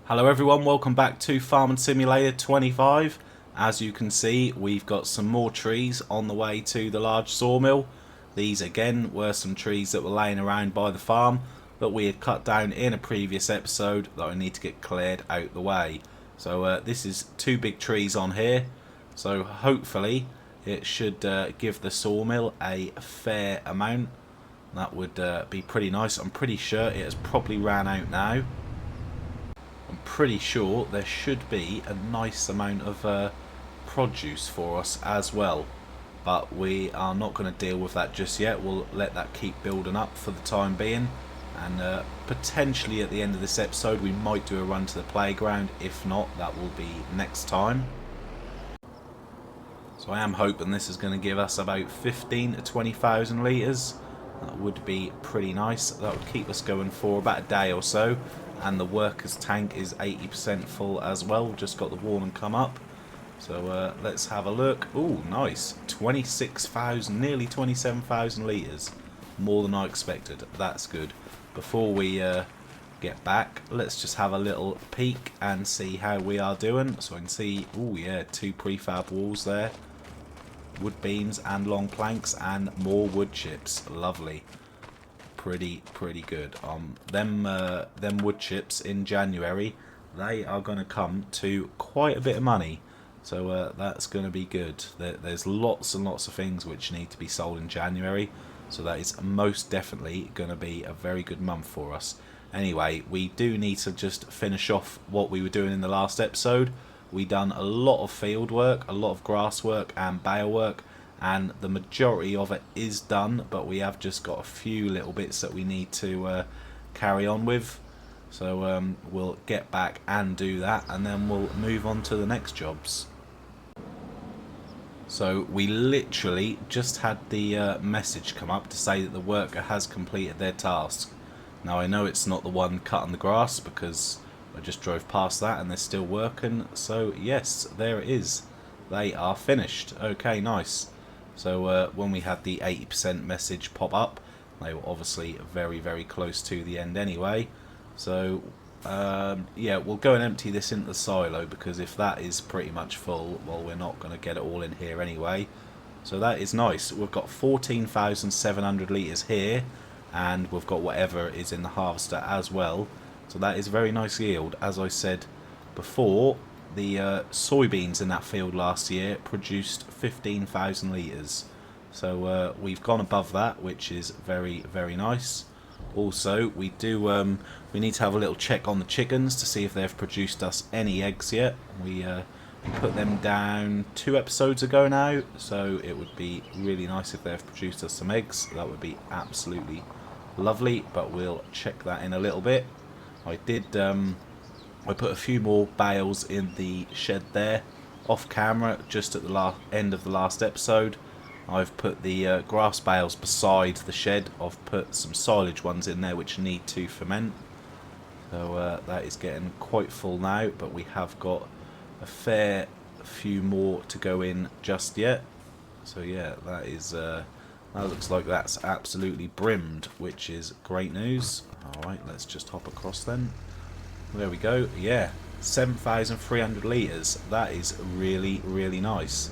Hello everyone, welcome back to Farming Simulator 25. As you can see, we've got some more trees on the way to the large sawmill. These again were some trees that were laying around by the farm that we had cut down in a previous episode that I need to get cleared out the way. So this is two big trees on here, so hopefully it should give the sawmill a fair amount. That would be pretty nice. I'm pretty sure it has probably ran out now. I'm pretty sure there should be a nice amount of produce for us as well, but we are not going to deal with that just yet. We'll let that keep building up for the time being, and potentially at the end of this episode we might do a run to the playground. If not, that will be next time. So I am hoping this is going to give us about 15 to 20,000 litres. That would be pretty nice. That would keep us going for about a day or so. And the workers tank is 80% full as well. Just got the warning come up. So let's have a look. Oh, nice. 26,000, nearly 27,000 litres. More than I expected. That's good. Before we get back, let's just have a little peek and see how we are doing. So I can see, oh yeah, 2 prefab walls there. Wood beams and long planks and more wood chips. Lovely. Pretty good. Them wood chips in January, they are going to come to quite a bit of money. So that's going to be good. There's lots and lots of things which need to be sold in January. So that is most definitely going to be a very good month for us. Anyway, we do need to just finish off what we were doing in the last episode. We done a lot of field work, a lot of grass work and bale work, and the majority of it is done, but we have just got a few little bits that we need to carry on with. So we'll get back and do that, and then we'll move on to the next jobs. So we literally just had the message come up to say that the worker has completed their task. Now I know it's not the one cutting the grass because I just drove past that and they're still working. So yes, there it is. They are finished. Okay, nice. So when we had the 80% message pop up, they were obviously very close to the end anyway. So yeah, we'll go and empty this into the silo, because if that is pretty much full, well, we're not going to get it all in here anyway. So that is nice. We've got 14,700 litres here, and we've got whatever is in the harvester as well. So that is very nice yield. As I said before, the soybeans in that field last year produced 15,000 litres. So we've gone above that, which is very nice. Also, we need to have a little check on the chickens to see if they've produced us any eggs yet. We put them down 2 episodes ago now, so it would be really nice if they've produced us some eggs. That would be absolutely lovely, but we'll check that in a little bit. I put a few more bales in the shed there, off camera, just at the end of the last episode. I've put the grass bales beside the shed. I've put some silage ones in there which need to ferment. So that is getting quite full now, but we have got a fair few more to go in just yet. So yeah, that is that looks like that's absolutely brimmed, which is great news. Alright, let's just hop across then. There we go. Yeah, 7,300 litres. That is really nice.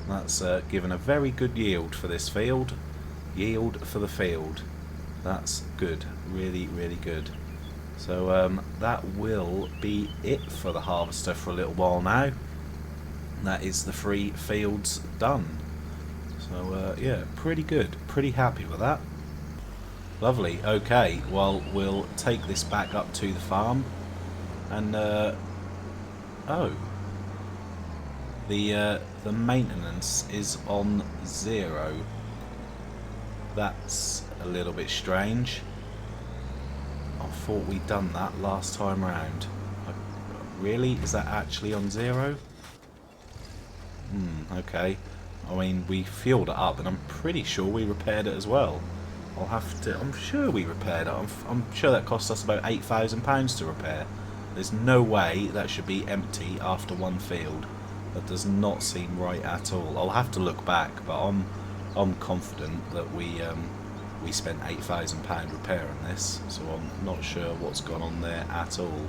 That's given a very good yield for this field. Yield for the field. That's good. Really good. So that will be it for the harvester for a little while now. That is the 3 fields done. So yeah, pretty good. Pretty happy with that. Lovely. Okay, well, we'll take this back up to the farm. And oh, the maintenance is on 0. That's a little bit strange. I thought we'd done that last time round. Really? Is that actually on 0? Okay. I mean, we fueled it up, and I'm pretty sure we repaired it as well. I'll have to. I'm sure we repaired it. I'm sure that cost us about £8,000 to repair. There's no way that should be empty after 1 field. That does not seem right at all. I'll have to look back, but I'm confident that we spent £8,000 repairing this, so I'm not sure what's gone on there at all.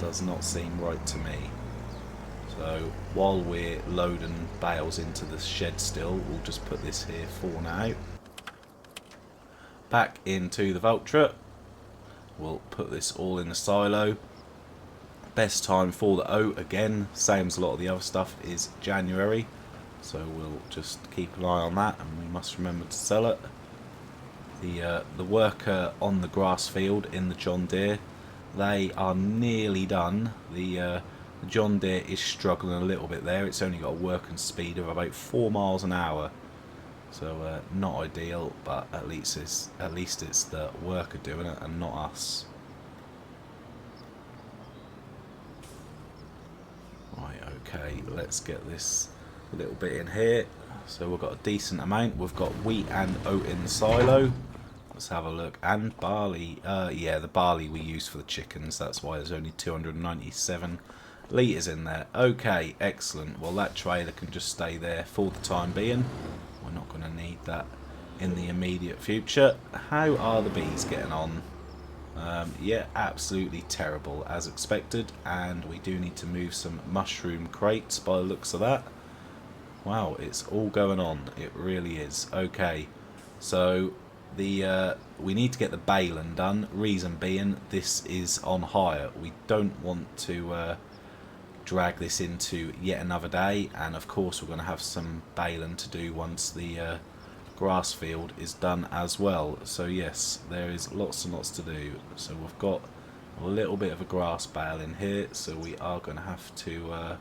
does not seem right to me. So while we're loading bales into the shed still, we'll just put this here for now. Back into the Valtra. We'll put this all in the silo. Best time for the oat, again, same as a lot of the other stuff, is January. So we'll just keep an eye on that, and we must remember to sell it. The worker on the grass field in the John Deere, they are nearly done. The John Deere is struggling a little bit there. It's only got a working speed of about 4 miles an hour. So not ideal, but at least it's the worker doing it and not us. Right, okay, let's get this a little bit in here. So we've got a decent amount. We've got wheat and oat in the silo. Let's have a look. And barley. Yeah, the barley we use for the chickens. That's why there's only 297 litres in there. Okay, excellent. Well, that trailer can just stay there for the time being. We're not going to need that in the immediate future. How are the bees getting on? Yeah, absolutely terrible as expected, and we do need to move some mushroom crates by the looks of that. Wow, it's all going on. It really is. Okay, so we need to get the baling done. Reason being, this is on hire. We don't want to drag this into yet another day, and of course we're going to have some baling to do once the grass field is done as well. So yes, there is lots and lots to do. So we've got a little bit of a grass bale in here, so we are going to have to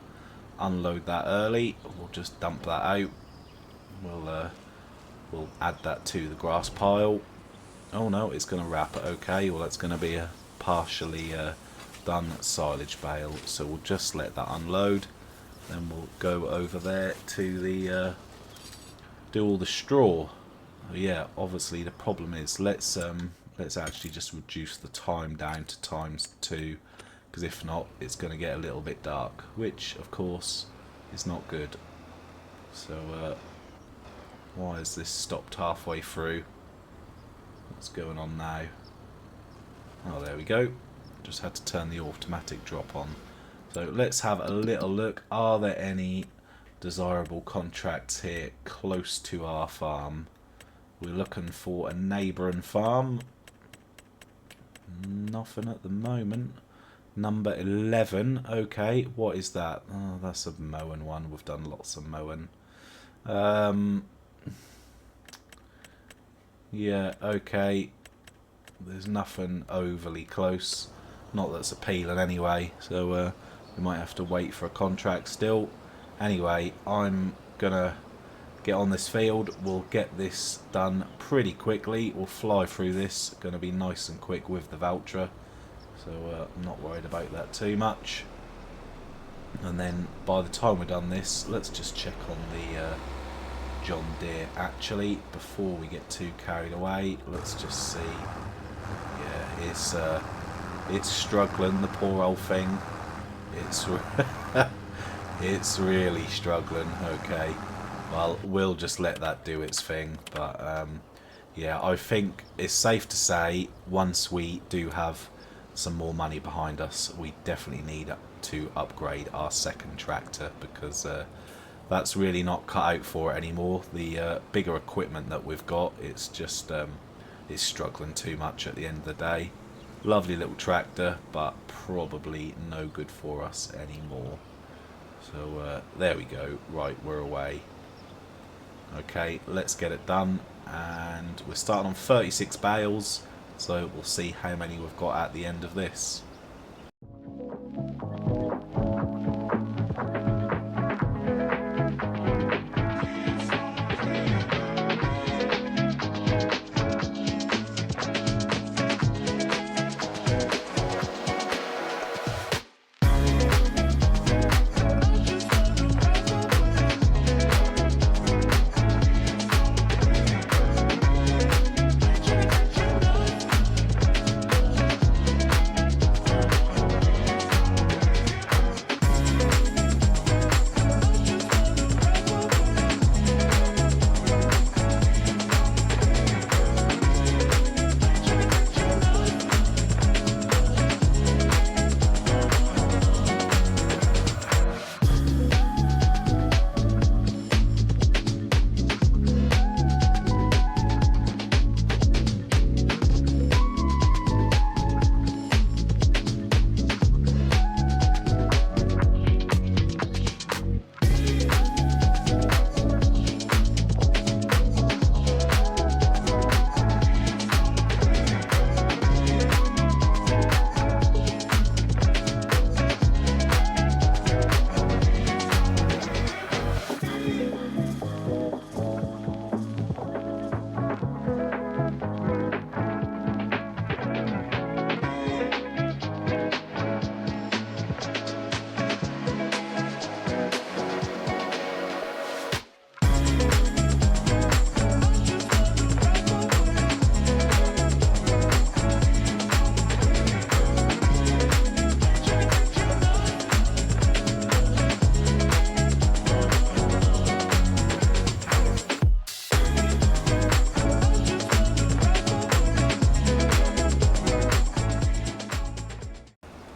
unload that early. We'll just dump that out. We'll add that to the grass pile. Oh no, it's going to wrap it. Okay, well that's going to be a partially done silage bale, so we'll just let that unload. Then we'll go over there to the do all the straw. Yeah, obviously the problem is let's actually just reduce the time down to ×2, because if not it's going to get a little bit dark, which of course is not good. So why is this stopped halfway through? What's going on now? Oh, there we go. Just had to turn the automatic drop on. So let's have a little look. Are there any desirable contracts here close to our farm? We're looking for a neighbouring farm. Nothing at the moment. Number 11. Okay, what is that? Oh, that's a mowing one. We've done lots of mowing. Yeah, okay. There's nothing overly close. Not that's appealing anyway, so we might have to wait for a contract still. Anyway, I'm gonna get on this field. We'll get this done pretty quickly. We'll fly through this. Gonna be nice and quick with the Valtra, so I'm not worried about that too much. And then by the time we're done this, let's just check on the John Deere actually before we get too carried away. Let's just see. Yeah, it's struggling, the poor old thing. It's really struggling. Okay, well, we'll just let that do its thing. But yeah, I think it's safe to say once we do have some more money behind us, we definitely need to upgrade our second tractor, because that's really not cut out for it anymore. The bigger equipment that we've got, it's just it's struggling too much at the end of the day. Lovely little tractor, but probably no good for us anymore. So there we go. Right, we're away. Okay, let's get it done. And we're starting on 36 bales, so we'll see how many we've got at the end of this.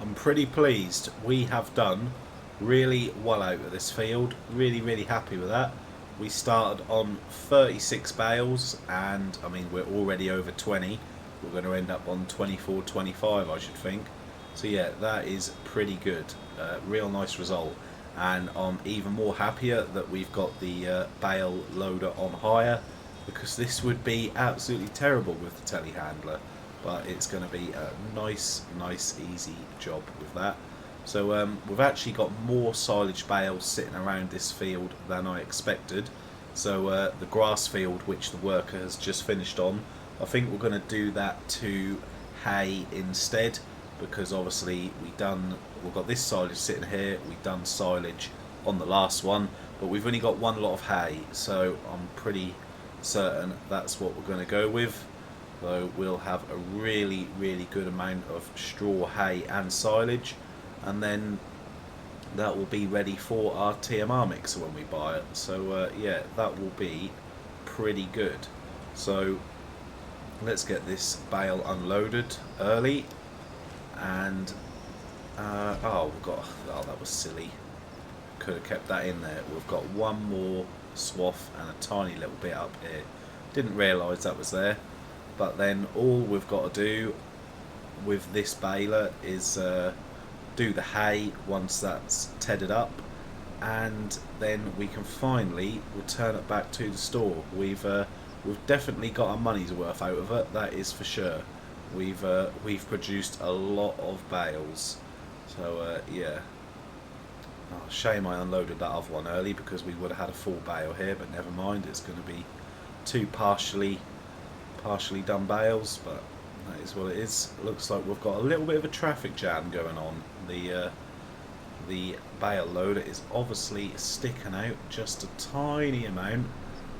I'm pretty pleased. We have done really well out of this field. Really happy with that. We started on 36 bales, and I mean we're already over 20. We're going to end up on 24, 25, I should think. So yeah, that is pretty good. Real nice result. And I'm even more happier that we've got the bale loader on hire, because this would be absolutely terrible with the telehandler. But it's going to be a nice easy job with that. So we've actually got more silage bales sitting around this field than I expected. So the grass field, which the worker has just finished on, I think we're going to do that to hay instead, because obviously we've got this silage sitting here, we've done silage on the last one, but we've only got one lot of hay, so I'm pretty certain that's what we're going to go with. Though we'll have a really good amount of straw, hay and silage, and then that will be ready for our TMR mixer when we buy it. So yeah, that will be pretty good. So let's get this bale unloaded early. And oh that was silly, could have kept that in there. We've got one more swath and a tiny little bit up here, didn't realise that was there. But then all we've got to do with this baler is do the hay once that's tedded up, and then we can finally return it back to the store. We've definitely got our money's worth out of it, that is for sure. We've produced a lot of bales, so yeah. Oh, shame I unloaded that other one early, because we would have had a full bale here, but never mind. It's going to be two partially done bales, but that is what it is. It looks like we've got a little bit of a traffic jam going on. The bale loader is obviously sticking out just a tiny amount,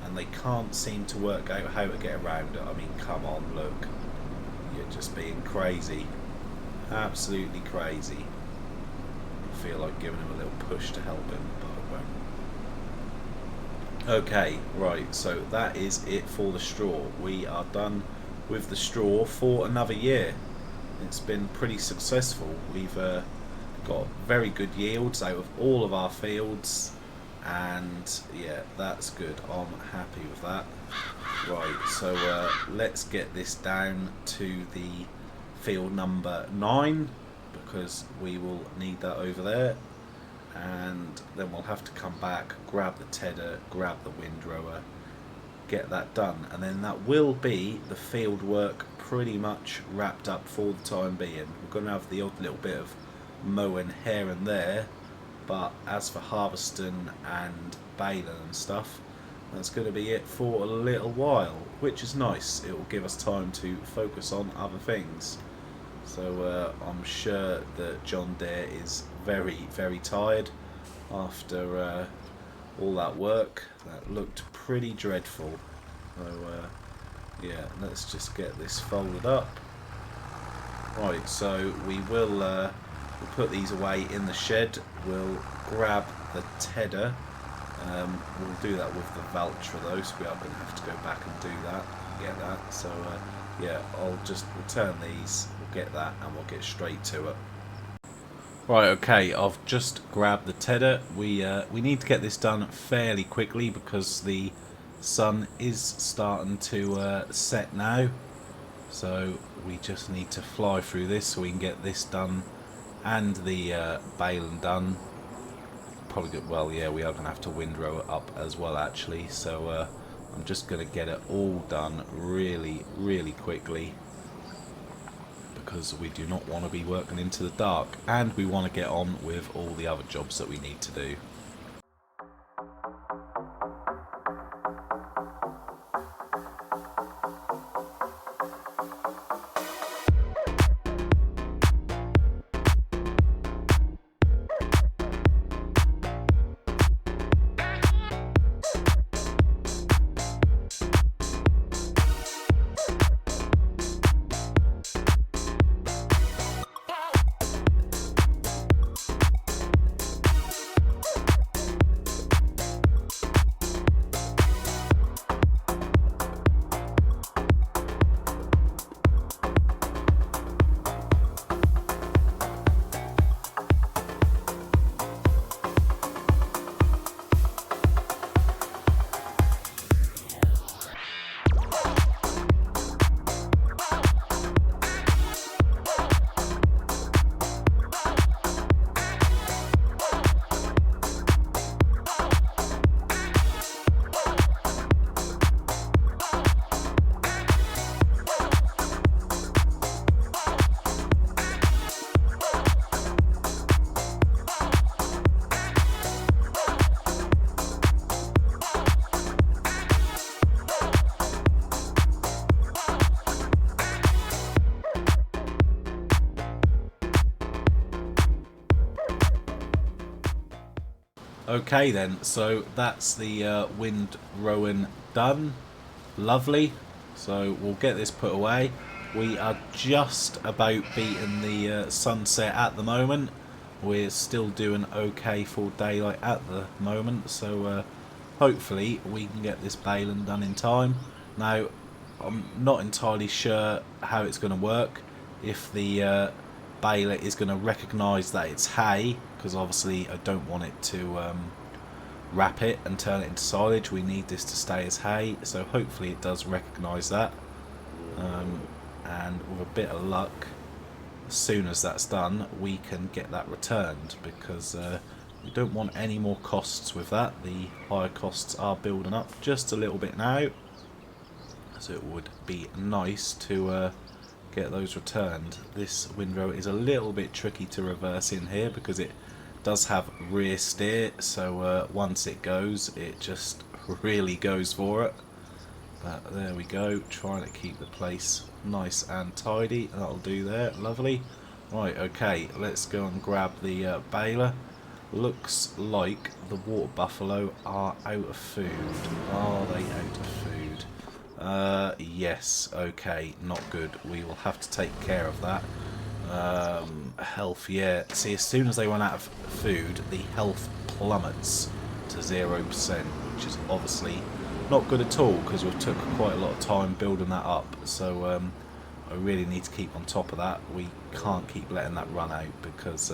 and they can't seem to work out how to get around it. I mean, come on, look. You're just being crazy. Absolutely crazy. I feel like giving him a little push to help him, but I won't. Okay, right, so that is it for the straw. We are done with the straw for another year. It's been pretty successful. We've got very good yields out of all of our fields, and yeah, that's good. I'm happy with that. Right, so let's get this down to the field number 9, because we will need that over there, and then we'll have to come back, grab the tedder, grab the windrower, get that done, and then that will be the field work pretty much wrapped up for the time being. We're going to have the odd little bit of mowing here and there, but as for harvesting and baling and stuff, that's going to be it for a little while, which is nice. It will give us time to focus on other things. So I'm sure that John Deere is very tired after all that work. That looked pretty dreadful. So yeah, let's just get this folded up. Right, so we will we'll put these away in the shed. We'll grab the tedder. We'll do that with the Valtra though, so we are going to have to go back and do that, get that. So yeah, I'll just return these, we'll get that, and we'll get straight to it. Right, okay, I've just grabbed the tedder. We need to get this done fairly quickly, because the sun is starting to set now. So we just need to fly through this so we can get this done and the baling done. Probably good. Well, yeah, we are going to have to windrow it up as well, actually. So I'm just going to get it all done really quickly, because we do not want to be working into the dark, and we want to get on with all the other jobs that we need to do. Okay then, so that's the wind rowan done. Lovely. So we'll get this put away. We are just about beating the sunset at the moment. We're still doing okay for daylight at the moment, so hopefully we can get this baling done in time. Now, I'm not entirely sure how it's going to work. If the baler is going to recognise that it's hay, because obviously I don't want it to wrap it and turn it into silage. We need this to stay as hay, so hopefully it does recognise that. And with a bit of luck, as soon as that's done, we can get that returned, because we don't want any more costs with that. The higher costs are building up just a little bit now, so it would be nice to get those returned. This windrow is a little bit tricky to reverse in here because it does have rear steer, so once it goes, it just really goes for it. But there we go, trying to keep the place nice and tidy. That'll do there, lovely. Right, okay, let's go and grab the baler. Looks like the water buffalo are out of food. Are they out of food? Yes, okay, not good. We will have to take care of that. Health, yeah. See, as soon as they run out of food, the health plummets to 0%, which is obviously not good at all, because we've took quite a lot of time building that up. So I really need to keep on top of that. We can't keep letting that run out, because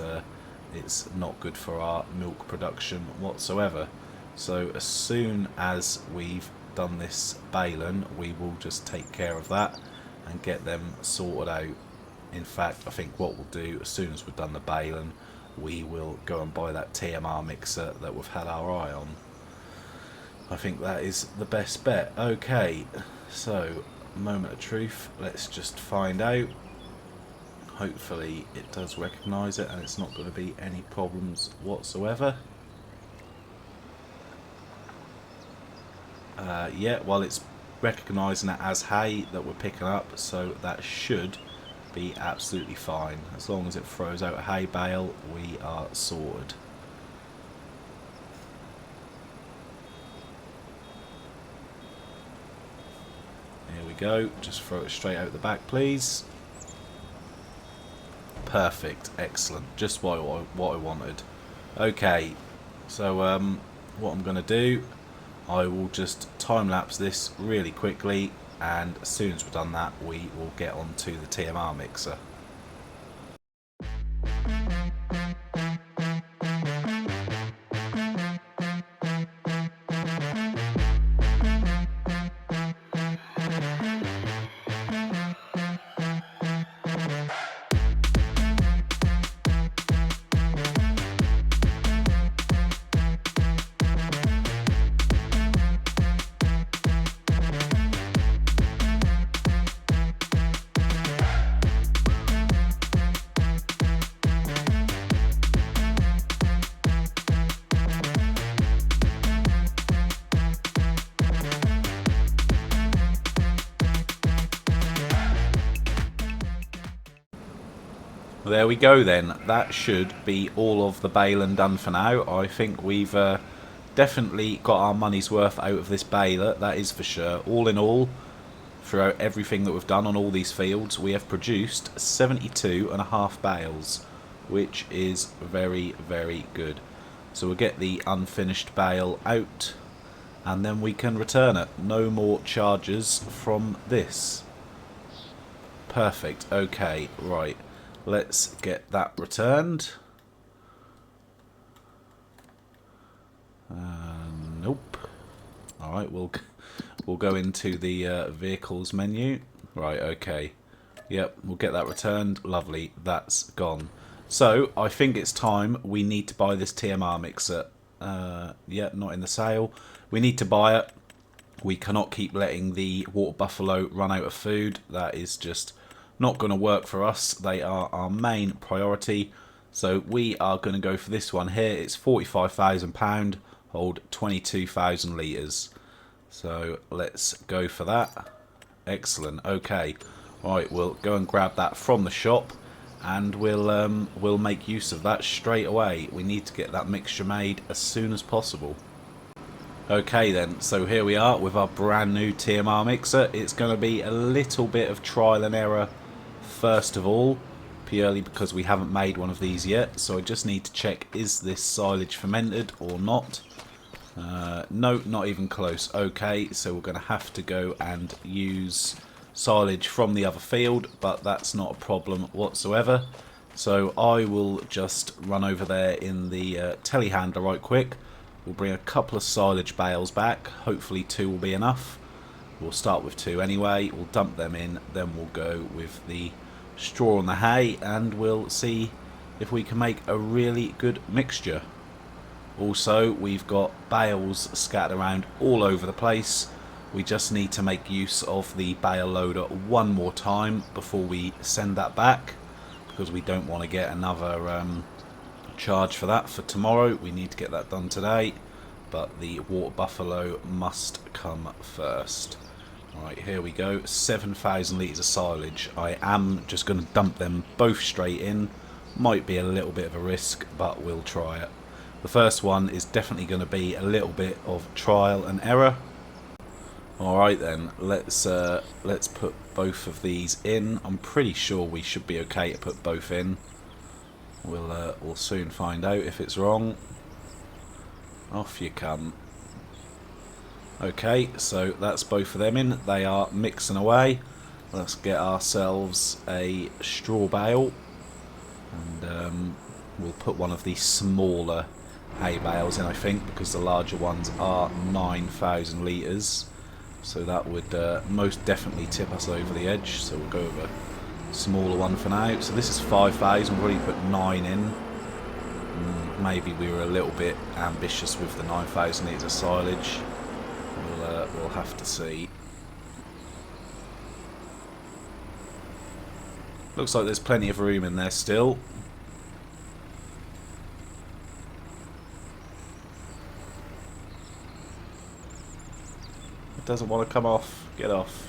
it's not good for our milk production whatsoever. So as soon as we've done this baling, we will just take care of that and get them sorted out. In fact, I think what we'll do, as soon as we've done the baling, we will go and buy that TMR mixer that we've had our eye on. I think that is the best bet. Okay, so moment of truth, let's just find out. Hopefully it does recognise it and it's not going to be any problems whatsoever. Yeah, well, it's recognising it as hay that we're picking up, so that should be absolutely fine. As long as it throws out a hay bale, we are sorted. Here we go, just throw it straight out the back, please. Perfect, excellent, just what I wanted. Okay, so what I'm going to do, I will just time-lapse this really quickly, and as soon as we've done that, we will get on to the TMR mixer. There we go then, that should be all of the baling done for now. I think we've definitely got our money's worth out of this baler, that is for sure. All in all, throughout everything that we've done on all these fields, we have produced 72.5 bales, which is very, very good. So we'll get the unfinished bale out, and then we can return it. No more charges from this. Perfect, okay, right. Let's get that returned. Nope. Alright, we'll go into the vehicles menu. Right, okay. Yep, we'll get that returned. Lovely, that's gone. So, I think it's time we need to buy this TMR mixer. Yeah, not in the sale. We need to buy it. We cannot keep letting the water buffalo run out of food. That is just not going to work for us. They are our main priority, so we are going to go for this one here. It's £45,000, hold 22,000 litres, so let's go for that. Excellent. Okay, right, we'll go and grab that from the shop, and we'll make use of that straight away. We need to get that mixture made as soon as possible. Okay then, so here we are with our brand new TMR mixer. It's going to be a little bit of trial and error first of all, purely because we haven't made one of these yet. So I just need to check, is this silage fermented or not? No, not even close. Okay, so we're going to have to go and use silage from the other field, but that's not a problem whatsoever. So I will just run over there in the telehandler right quick. We'll bring a couple of silage bales back. Hopefully 2 will be enough. We'll start with 2 anyway. We'll dump them in, then we'll go with the straw and the hay, and we'll see if we can make a really good mixture. Also, we've got bales scattered around all over the place. We just need to make use of the bale loader one more time before we send that back, because we don't want to get another charge for that for tomorrow. We need to get that done today, but the water buffalo must come first. Right, here we go. 7,000 litres of silage. I am just going to dump them both straight in. Might be a little bit of a risk, but we'll try it. The first one is definitely going to be a little bit of trial and error. Alright then, let's put both of these in. I'm pretty sure we should be okay to put both in. We'll soon find out if it's wrong. Off you come. Okay, so that's both of them in. They are mixing away. Let's get ourselves a straw bale, and we'll put one of these smaller hay bales in, I think, because the larger ones are 9,000 litres. So that would most definitely tip us over the edge. So we'll go with a smaller one for now. So this is 5,000. We've already put 9 in. Maybe we were a little bit ambitious with the 9,000 litres of silage. We'll have to see. Looks like there's plenty of room in there still. It doesn't want to come off. Get off.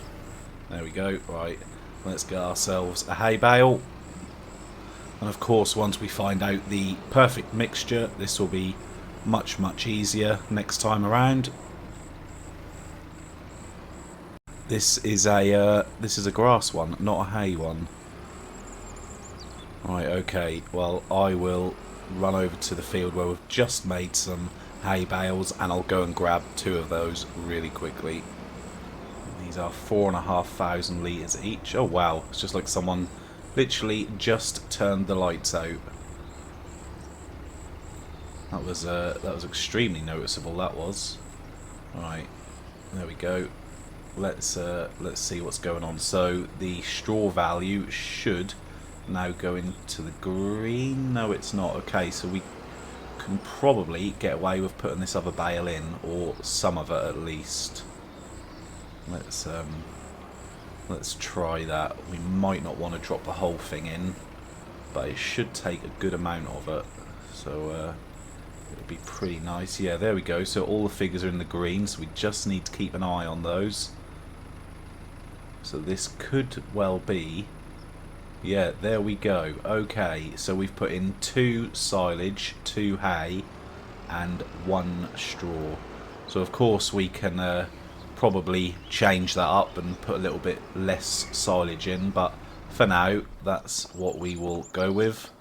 There we go. Right, let's get ourselves a hay bale. And of course, once we find out the perfect mixture, this will be much easier next time around. This is a grass one, not a hay one. Right, okay. Well, I will run over to the field where we've just made some hay bales, and I'll go and grab 2 of those really quickly. These are 4,500 litres each. Oh wow, it's just like someone literally just turned the lights out. That was extremely noticeable. That was. Right, there we go. Let's see what's going on. So the straw value should now go into the green. No, it's not. Okay, so we can probably get away with putting this other bale in, or some of it at least. Let's try that. We might not want to drop the whole thing in, but it should take a good amount of it. So it'll be pretty nice. Yeah, there we go. So all the figures are in the green, so we just need to keep an eye on those. So this could well be... Yeah, there we go. Okay, so we've put in 2 silage, 2 hay, and 1 straw. So of course we can probably change that up and put a little bit less silage in, but for now that's what we will go with.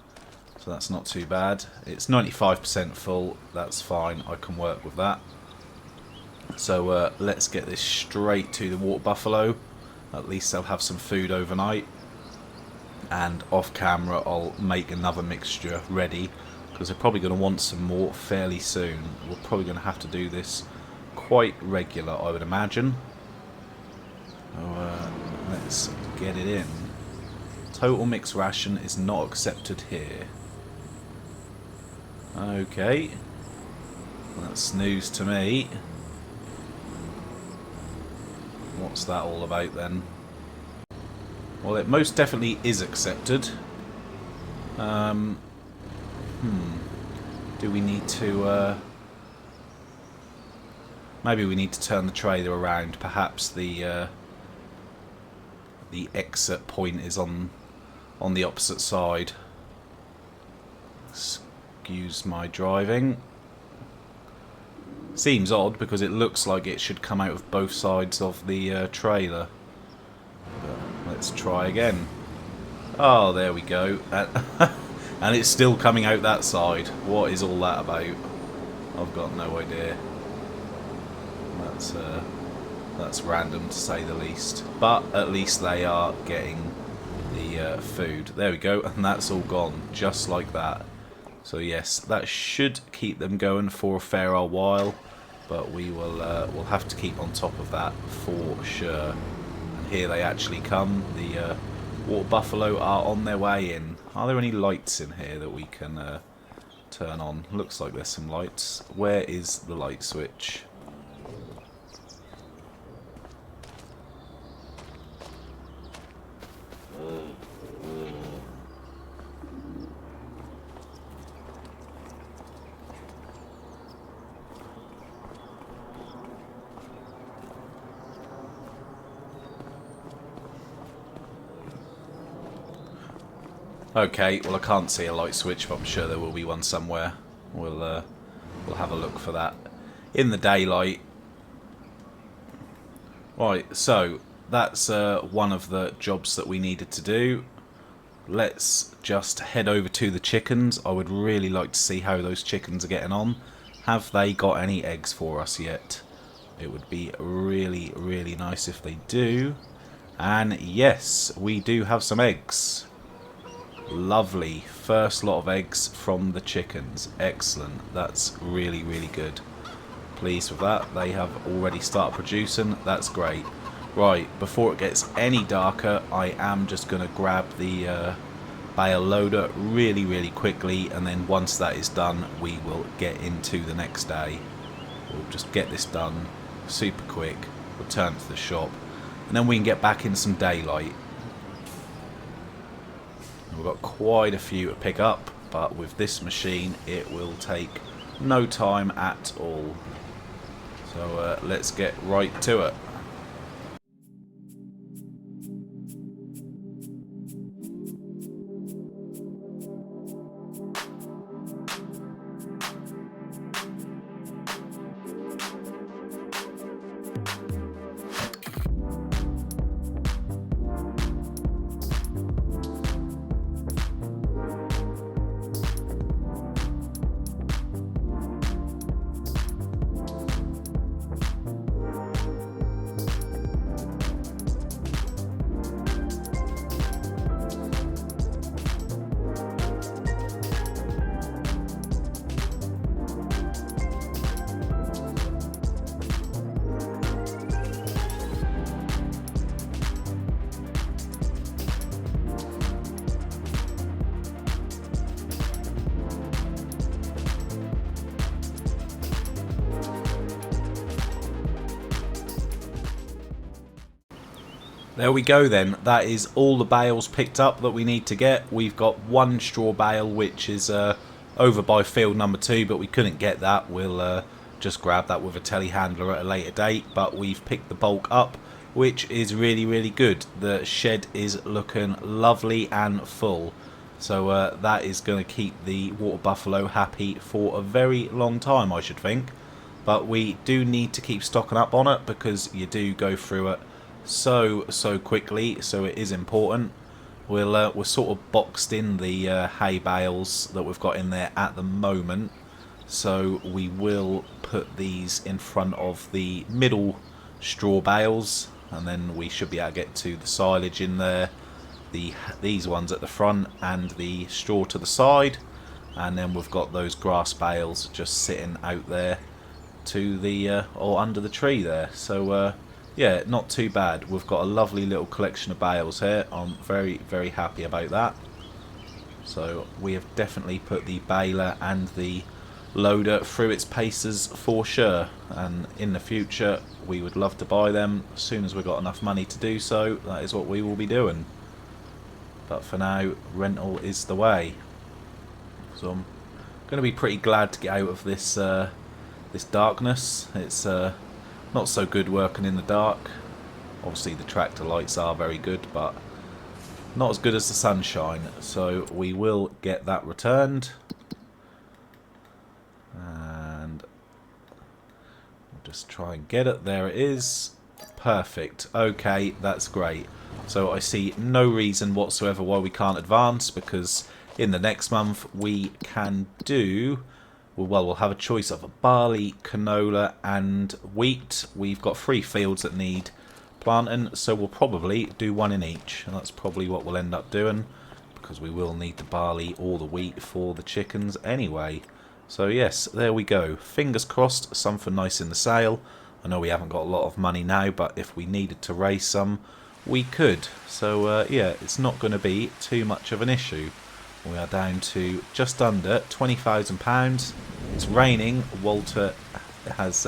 So that's not too bad. It's 95% full. That's fine. I can work with that. So let's get this straight to the water buffalo. At least they'll have some food overnight. And off camera I'll make another mixture ready, because they're probably going to want some more fairly soon. We're probably going to have to do this quite regular, I would imagine. So let's get it in. Total mixed ration is not accepted here. Okay, that's news to me. What's that all about then? Well, it most definitely is accepted. Do we need to... maybe we need to turn the trailer around. Perhaps the exit point is on on the opposite side. Excuse my driving. Seems odd because it looks like it should come out of both sides of the trailer. But let's try again. Oh, there we go. And it's still coming out that side. What is all that about? I've got no idea. That's random to say the least. But at least they are getting the food. There we go, and that's all gone, just like that. So yes, that should keep them going for a fair old while. But we'll have to keep on top of that for sure. And here they actually come. The water buffalo are on their way in. Are there any lights in here that we can turn on? Looks like there's some lights. Where is the light switch? Okay, well I can't see a light switch, but I'm sure there will be one somewhere. We'll have a look for that in the daylight. Right, so that's one of the jobs that we needed to do. Let's just head over to the chickens. I would really like to see how those chickens are getting on. Have they got any eggs for us yet? It would be really, really nice if they do. And yes, we do have some eggs. Lovely. First lot of eggs from the chickens. Excellent. That's really, really good. Pleased with that. They have already started producing. That's great. Right, before it gets any darker, I am just going to grab the bale loader really, really quickly, and then once that is done, we will get into the next day. We'll just get this done super quick, return to the shop, and then we can get back in some daylight. We've got quite a few to pick up, but with this machine it will take no time at all. So let's get right to it. There we go then. That is all the bales picked up that we need to get. We've got one straw bale which is over by field number 2, but we couldn't get that. We'll just grab that with a telehandler at a later date, but we've picked the bulk up, which is really, really good. The shed is looking lovely and full. So that is going to keep the water buffalo happy for a very long time, I should think. But we do need to keep stocking up on it because you do go through it so quickly, so it is important. We're sort of boxed in the hay bales that we've got in there at the moment, so we will put these in front of the middle straw bales, and then we should be able to get to the silage in there, these ones at the front and the straw to the side, and then we've got those grass bales just sitting out there to the or under the tree there. So yeah, not too bad. We've got a lovely little collection of bales here. I'm very, very happy about that. So we have definitely put the baler and the loader through its paces for sure. And in the future, we would love to buy them. As soon as we've got enough money to do so, that is what we will be doing. But for now, rental is the way. So I'm going to be pretty glad to get out of this this darkness. It's not so good working in the dark. Obviously the tractor lights are very good, but Not as good as the sunshine, so we will get that returned. And we'll just try and get it. There it is. Perfect. Okay, that's great. So I see no reason whatsoever why we can't advance, because in the next month we can do... Well, we'll have a choice of barley, canola and wheat. We've got 3 fields that need planting, so we'll probably do 1 in each. And that's probably what we'll end up doing, because we will need the barley or the wheat for the chickens anyway. So yes, there we go. Fingers crossed, something nice in the sale. I know we haven't got a lot of money now, but if we needed to raise some, we could. So yeah, it's not going to be too much of an issue. We are down to just under £20,000. It's raining. Walter has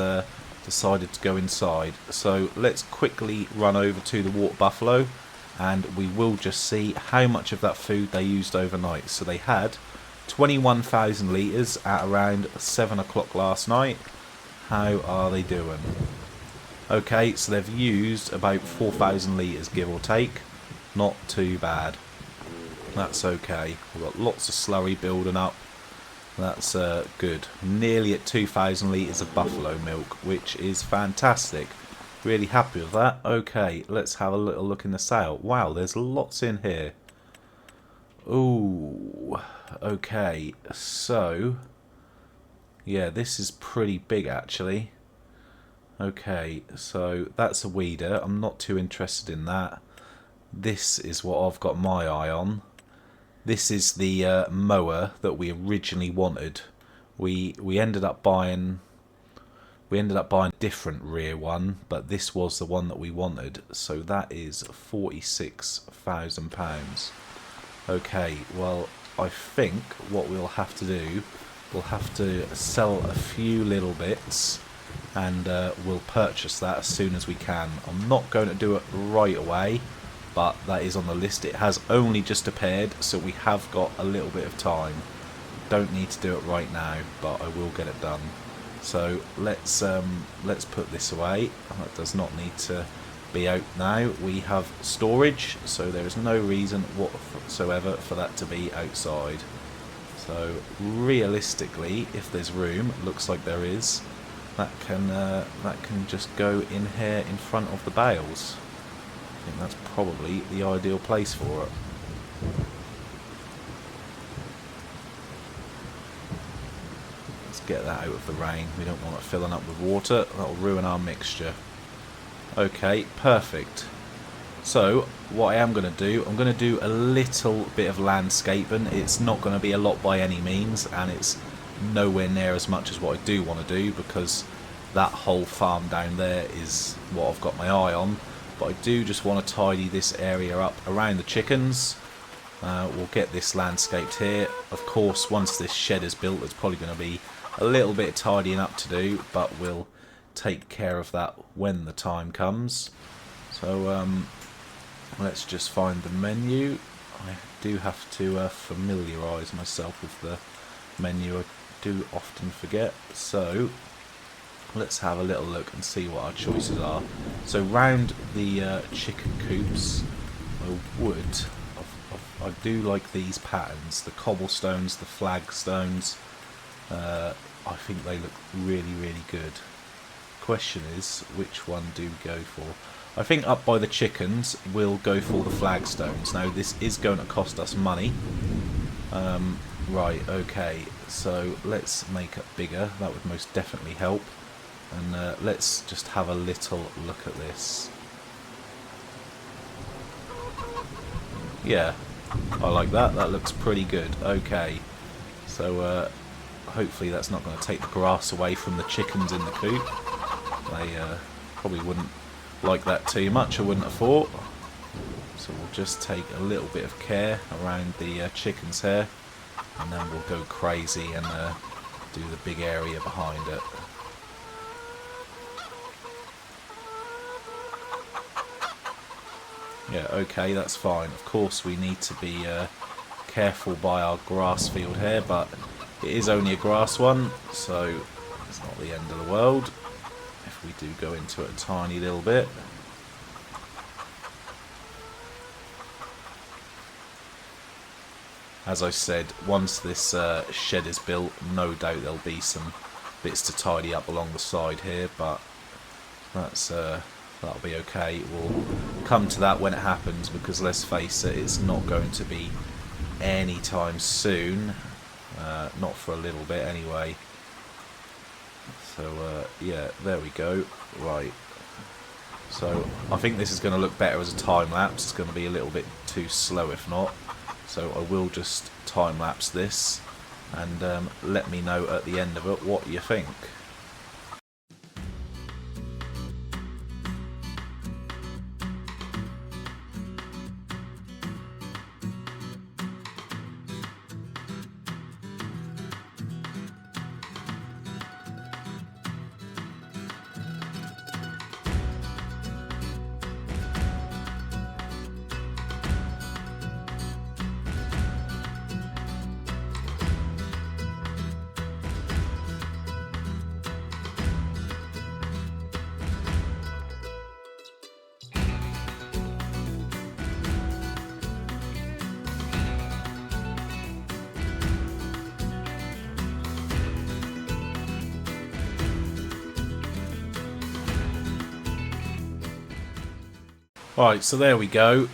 decided to go inside. So let's quickly run over to the Water Buffalo, and we will just see how much of that food they used overnight. So they had 21,000 litres at around 7 o'clock last night. How are they doing? Okay, so they've used about 4,000 litres, give or take. Not too bad. That's okay. We've got lots of slurry building up. That's good. Nearly at 2,000 litres of buffalo milk, which is fantastic. Really happy with that. Okay, let's have a little look in the sale. Wow, there's lots in here. Ooh, okay. So, yeah, this is pretty big actually. Okay, so that's a weeder. I'm not too interested in that. This is what I've got my eye on. This is the mower that we originally wanted. We ended up buying a different rear one, but this was the one that we wanted. So that is £46,000. Okay, well, I think what we'll have to do, we'll have to sell a few little bits, and we'll purchase that as soon as we can. I'm not going to do it right away, but that is on the list. It has only just appeared, so we have got a little bit of time. Don't need to do it right now, but I will get it done. So let's put this away. That does not need to be out now. We have storage, so there is no reason whatsoever for that to be outside. So realistically, if there's room, looks like there is, that can just go in here in front of the bales. I think that's probably the ideal place for it. Let's get that out of the rain. We don't want it filling up with water. That'll ruin our mixture. Okay, perfect. So what I am going to do, I'm going to do a little bit of landscaping. It's not going to be a lot by any means, and it's nowhere near as much as what I do want to do, because that whole farm down there is what I've got my eye on. But I do just want to tidy this area up around the chickens. We'll get this landscaped here. Of course, once this shed is built, there's probably going to be a little bit of tidying up to do, but we'll take care of that when the time comes. So let's just find the menu. I do have to familiarise myself with the menu. I do often forget. So let's have a little look and see what our choices are. So round the chicken coops, I do like these patterns, the cobblestones, the flagstones. I think they look really, really good. Question is, which one do we go for? I think up by the chickens we'll go for the flagstones. Now this is going to cost us money. Right, okay, so let's make it bigger. That would most definitely help. And let's just have a little look at this. Yeah, I like that. That looks pretty good. Okay, so hopefully that's not going to take the grass away from the chickens in the coop. They probably wouldn't like that too much, I wouldn't have thought. So we'll just take a little bit of care around the chickens here, and then we'll go crazy and do the big area behind it. Yeah, okay, that's fine. Of course we need to be careful by our grass field here, but it is only a grass one, so it's not the end of the world if we do go into it a tiny little bit. as I said, once this shed is built, no doubt there'll be some bits to tidy up along the side here, but that'll be okay. We'll come to that when it happens, because let's face it, it's not going to be anytime soon, not for a little bit anyway. So yeah, there we go. Right, so I think this is going to look better as a time lapse. It's going to be a little bit too slow if not, so I will just time lapse this, and let me know at the end of it what you think. Right, so there we go.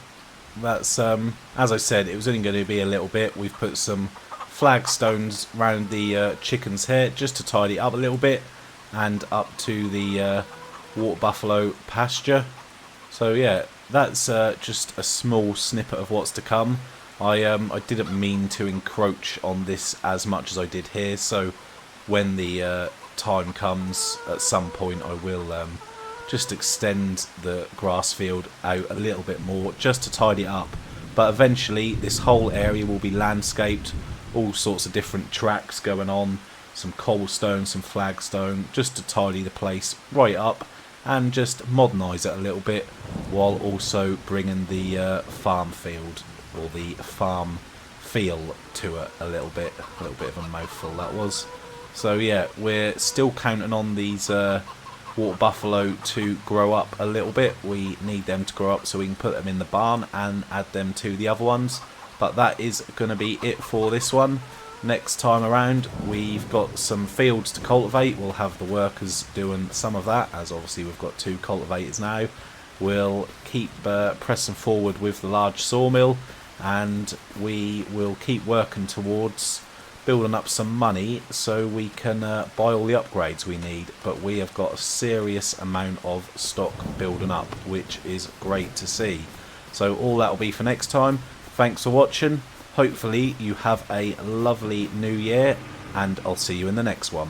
That's as I said, it was only going to be a little bit. We've put some flagstones around the chicken's head just to tidy it up a little bit, and up to the water buffalo pasture. So yeah, that's just a small snippet of what's to come. I didn't mean to encroach on this as much as I did here, so when the time comes at some point I will just extend the grass field out a little bit more just to tidy it up. But eventually this whole area will be landscaped, all sorts of different tracks going on, some cobblestone, some flagstone, just to tidy the place right up and just modernise it a little bit, while also bringing the farm field, or the farm feel to it a little bit of a mouthful that was. So yeah, we're still counting on these water buffalo to grow up a little bit. We need them to grow up so we can put them in the barn and add them to the other ones. But that is going to be it for this one. Next time around we've got some fields to cultivate. We'll have the workers doing some of that, as obviously we've got 2 cultivators now. We'll keep pressing forward with the large sawmill, and we will keep working towards building up some money so we can buy all the upgrades we need. But we have got a serious amount of stock building up, which is great to see. So all that will be for next time. Thanks for watching. Hopefully you have a lovely new year, and I'll see you in the next one.